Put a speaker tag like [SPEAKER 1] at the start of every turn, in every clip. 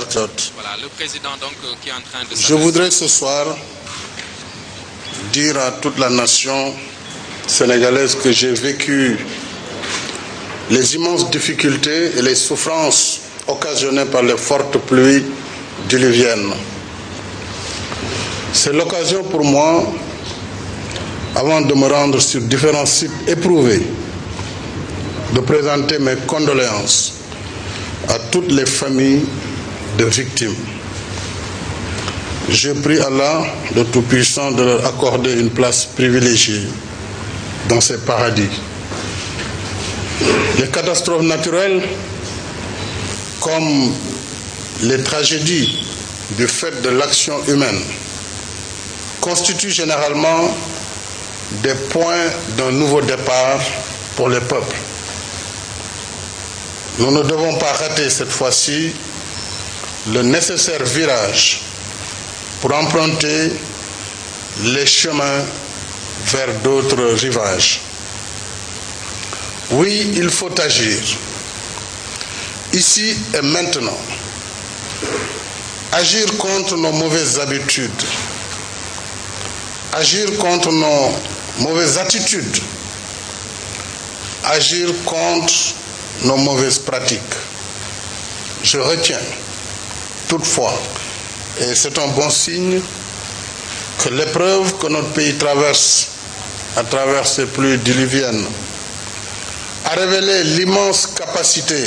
[SPEAKER 1] compatriotes.
[SPEAKER 2] Voilà, le président donc qui est en train de...
[SPEAKER 1] Je voudrais ce soir dire à toute la nation sénégalaise que j'ai vécu les immenses difficultés et les souffrances occasionnées par les fortes pluies diluviennes. C'est l'occasion pour moi, avant de me rendre sur différents sites éprouvés, de présenter mes condoléances à toutes les familles de victimes. Je prie Allah, le Tout-Puissant, de leur accorder une place privilégiée dans ces paradis. Les catastrophes naturelles, comme les tragédies du fait de l'action humaine, constituent généralement des points d'un nouveau départ pour les peuples. Nous ne devons pas rater cette fois-ci le nécessaire virage pour emprunter les chemins vers d'autres rivages. Oui, il faut agir, ici et maintenant. Agir contre nos mauvaises habitudes, agir contre nos mauvaises attitudes, agir contre nos mauvaises pratiques. Je retiens toutefois, et c'est un bon signe, que l'épreuve que notre pays traverse à travers ces pluies diluviennes a révélé l'immense capacité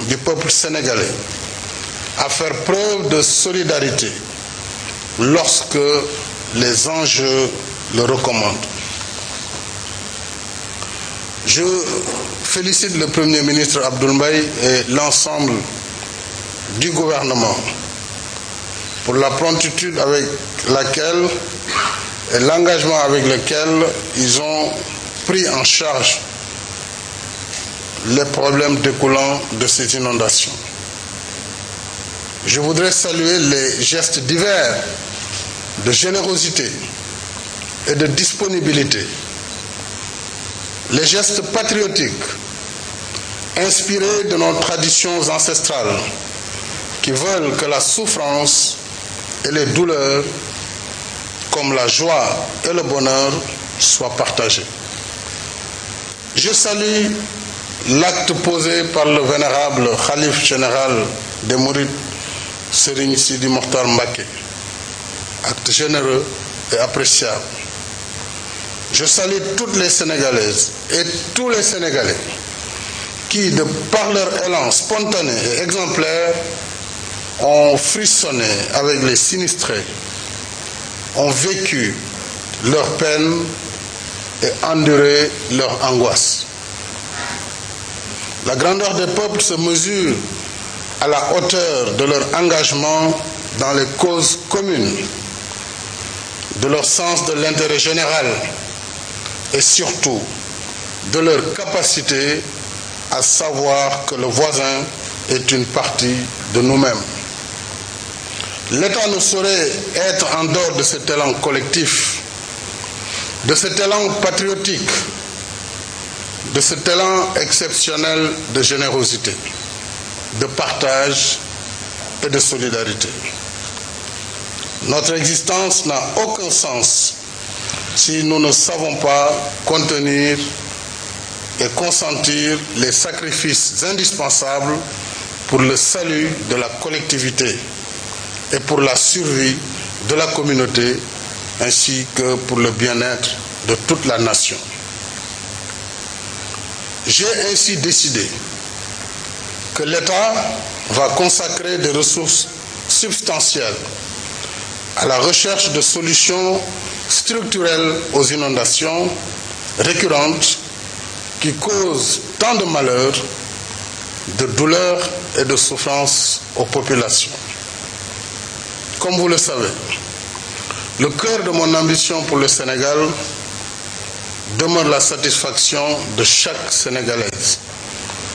[SPEAKER 1] du peuple sénégalais à faire preuve de solidarité lorsque les enjeux le recommandent. Je félicite le Premier ministre Abdoul Mbaye et l'ensemble du gouvernement pour la promptitude avec laquelle et l'engagement avec lequel ils ont pris en charge les problèmes découlant de ces inondations. Je voudrais saluer les gestes divers de générosité et de disponibilité, les gestes patriotiques inspirés de nos traditions ancestrales qui veulent que la souffrance et les douleurs, comme la joie et le bonheur, soient partagés. Je salue l'acte posé par le vénérable Khalife général des Mourides, Serigne Sidi Mokhtar Mbacké, acte généreux et appréciable. Je salue toutes les Sénégalaises et tous les Sénégalais qui, de par leur élan spontané et exemplaire, ont frissonné avec les sinistrés, ont vécu leur peine et enduré leur angoisse. La grandeur des peuples se mesure à la hauteur de leur engagement dans les causes communes, de leur sens de l'intérêt général et surtout de leur capacité à savoir que le voisin est une partie de nous-mêmes. L'État ne saurait être en dehors de cet élan collectif, de cet élan patriotique, de cet élan exceptionnel de générosité, de partage et de solidarité. Notre existence n'a aucun sens si nous ne savons pas contenir et consentir les sacrifices indispensables pour le salut de la collectivité et pour la survie de la communauté, ainsi que pour le bien-être de toute la nation. J'ai ainsi décidé que l'État va consacrer des ressources substantielles à la recherche de solutions structurelles aux inondations récurrentes qui causent tant de malheurs, de douleurs et de souffrances aux populations. Comme vous le savez, le cœur de mon ambition pour le Sénégal demeure la satisfaction de chaque Sénégalaise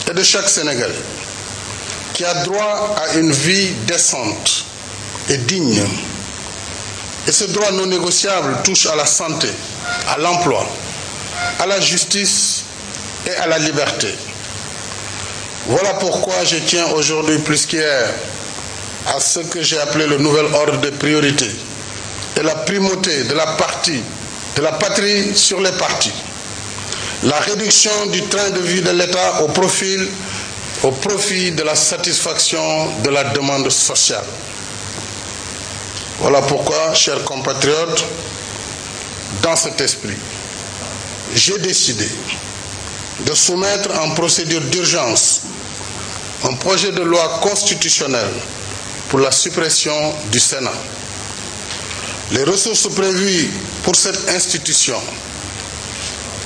[SPEAKER 1] et de chaque Sénégalais qui a droit à une vie décente et digne. Et ce droit non négociable touche à la santé, à l'emploi, à la justice et à la liberté. Voilà pourquoi je tiens aujourd'hui plus qu'hier à ce que j'ai appelé le nouvel ordre des priorités et la primauté de la patrie sur les partis, la réduction du train de vie de l'État au profit de la satisfaction de la demande sociale. Voilà pourquoi, chers compatriotes, dans cet esprit, j'ai décidé de soumettre en procédure d'urgence un projet de loi constitutionnelle pour la suppression du Sénat. Les ressources prévues pour cette institution,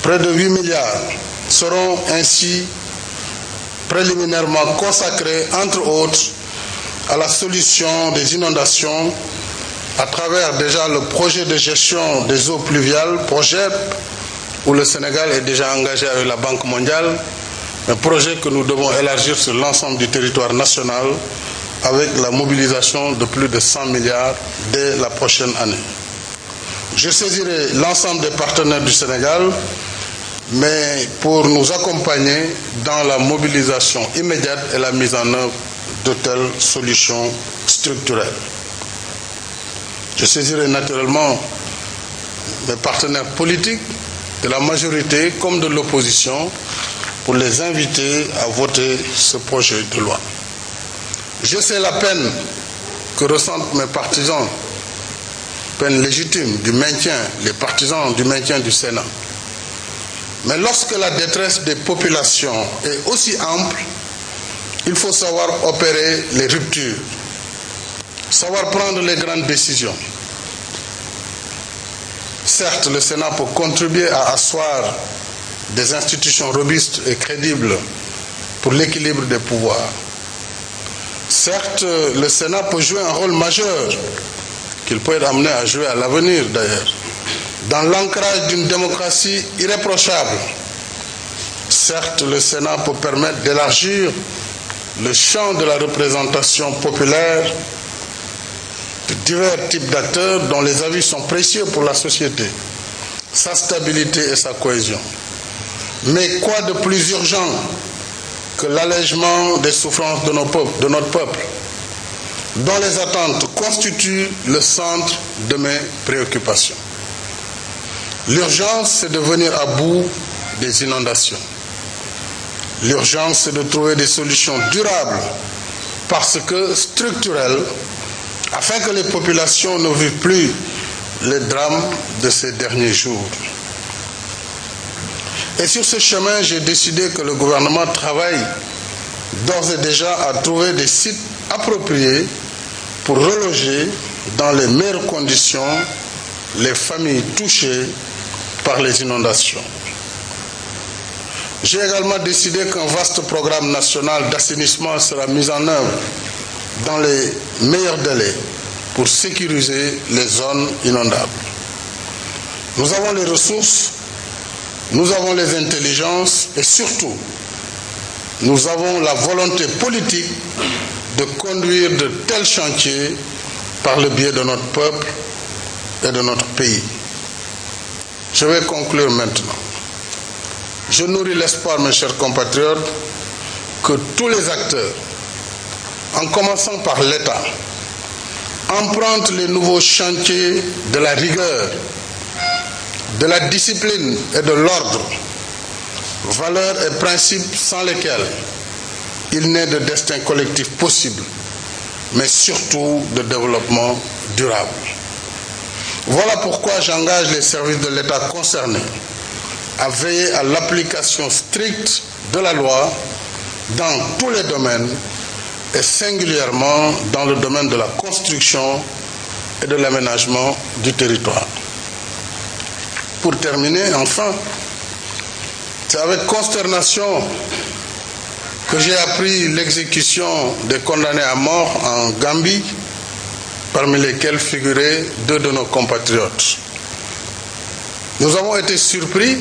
[SPEAKER 1] près de 8 milliards, seront ainsi préliminairement consacrées, entre autres, à la solution des inondations à travers déjà le projet de gestion des eaux pluviales, PROGEP, où le Sénégal est déjà engagé avec la Banque mondiale, un projet que nous devons élargir sur l'ensemble du territoire national avec la mobilisation de plus de 100 milliards dès la prochaine année. Je saisirai l'ensemble des partenaires du Sénégal, mais pour nous accompagner dans la mobilisation immédiate et la mise en œuvre de telles solutions structurelles. Je saisirai naturellement mes partenaires politiques de la majorité comme de l'opposition pour les inviter à voter ce projet de loi. Je sais la peine que ressentent mes partisans, peine légitime du maintien, les partisans du maintien du Sénat. Mais lorsque la détresse des populations est aussi ample, il faut savoir opérer les ruptures, savoir prendre les grandes décisions. Certes, le Sénat peut contribuer à asseoir des institutions robustes et crédibles pour l'équilibre des pouvoirs. Certes, le Sénat peut jouer un rôle majeur, qu'il peut être amené à jouer à l'avenir d'ailleurs, dans l'ancrage d'une démocratie irréprochable. Certes, le Sénat peut permettre d'élargir le champ de la représentation populaire de divers types d'acteurs dont les avis sont précieux pour la société, sa stabilité et sa cohésion. Mais quoi de plus urgent que l'allègement des souffrances de notre peuple, dont les attentes constituent le centre de mes préoccupations. L'urgence, c'est de venir à bout des inondations. L'urgence, c'est de trouver des solutions durables, parce que structurelles, afin que les populations ne vivent plus les drames de ces derniers jours. Et sur ce chemin, j'ai décidé que le gouvernement travaille d'ores et déjà à trouver des sites appropriés pour reloger dans les meilleures conditions les familles touchées par les inondations. J'ai également décidé qu'un vaste programme national d'assainissement sera mis en œuvre dans les meilleurs délais pour sécuriser les zones inondables. Nous avons les ressources, nous avons les intelligences et surtout, nous avons la volonté politique de conduire de tels chantiers par le biais de notre peuple et de notre pays. Je vais conclure maintenant. Je nourris l'espoir, mes chers compatriotes, que tous les acteurs, en commençant par l'État, empruntent les nouveaux chantiers de la rigueur, de la discipline et de l'ordre, valeurs et principes sans lesquels il n'est de destin collectif possible, mais surtout de développement durable. Voilà pourquoi j'engage les services de l'État concernés à veiller à l'application stricte de la loi dans tous les domaines et singulièrement dans le domaine de la construction et de l'aménagement du territoire. Pour terminer, enfin, c'est avec consternation que j'ai appris l'exécution des condamnés à mort en Gambie, parmi lesquels figuraient 2 de nos compatriotes. Nous avons été surpris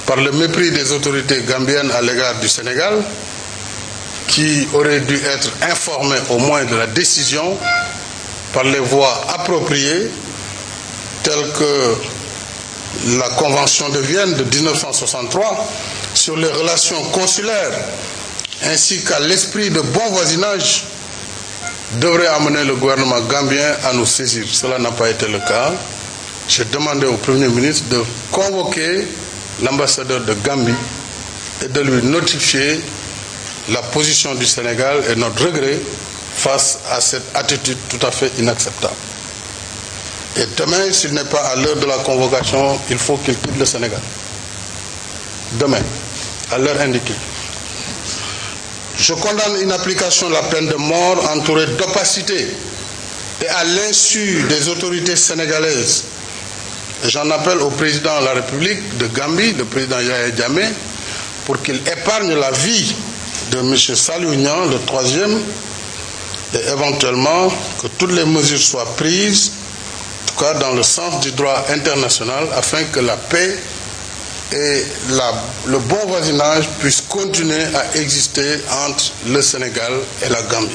[SPEAKER 1] par le mépris des autorités gambiennes à l'égard du Sénégal, qui auraient dû être informés au moins de la décision par les voies appropriées, telles que la Convention de Vienne de 1963 sur les relations consulaires, ainsi qu'à l'esprit de bon voisinage devrait amener le gouvernement gambien à nous saisir. Cela n'a pas été le cas. J'ai demandé au Premier ministre de convoquer l'ambassadeur de Gambie et de lui notifier la position du Sénégal et notre regret face à cette attitude tout à fait inacceptable. Et demain, s'il n'est pas à l'heure de la convocation, il faut qu'il quitte le Sénégal. Demain, à l'heure indiquée. Je condamne une application de la peine de mort entourée d'opacité et à l'insu des autorités sénégalaises. Et j'en appelle au président de la République de Gambie, le président Yahya Jammeh, pour qu'il épargne la vie de M. Saliou Niang, le troisième, et éventuellement que toutes les mesures soient prises, en tout cas dans le sens du droit international, afin que la paix et le bon voisinage puissent continuer à exister entre le Sénégal et la Gambie.